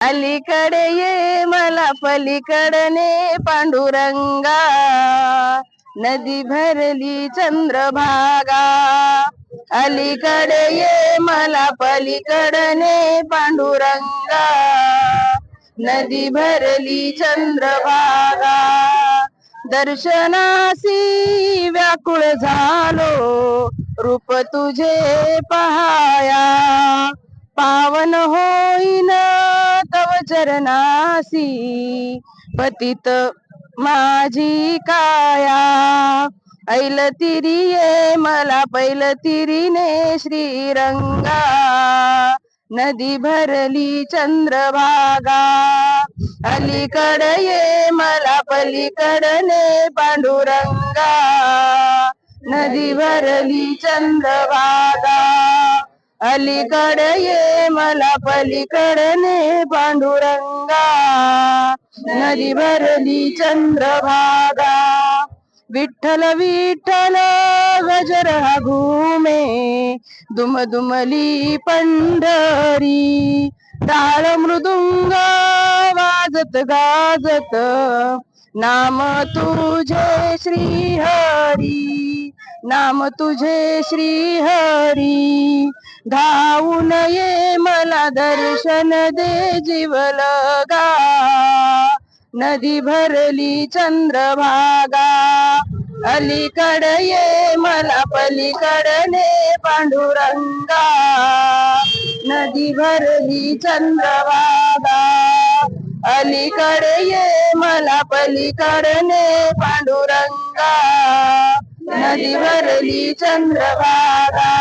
अलीकडे ये मला पलीकडने पांडुरंगा, नदी भरली चंद्रभागा. अलीकडे ये मला पलीकडने पांडुरंगा, नदी भरली चंद्रभागा. दर्शनासी व्याकुळ झालो, रूप तुझे पहाया. पावन होईन तव चरणासी, पतित माझी काया. ऐल तिरी ये मला पैल तिरीने श्रीरंगा, नदी भरली चंद्रभागा. अलीकडे ये मला पलीकडने पांडुरंगा, नदी भरली चंद्रभागा. अलीकडे ये मला पलीकडने पांडुरंगा, नदी भरली चंद्रभागा. विठ्ठल विठ्ठल गजर हा घुमे, दुमदुमली पंढरी. टाळ मृदुंग वाजत गाजत, नाम तुझे श्री हरी, नाम तुझे श्री हरी. धावून ये मला दर्शन दे जीवलगा, नदी भरली चंद्रभागा. अलीकडे ये मला पलीकडने पांडुरंगा, नदी भरली चंद्रभागा. अलीकडे ये मला पलीकडने पांडुरंगा, नदी भरली चंद्रभागा.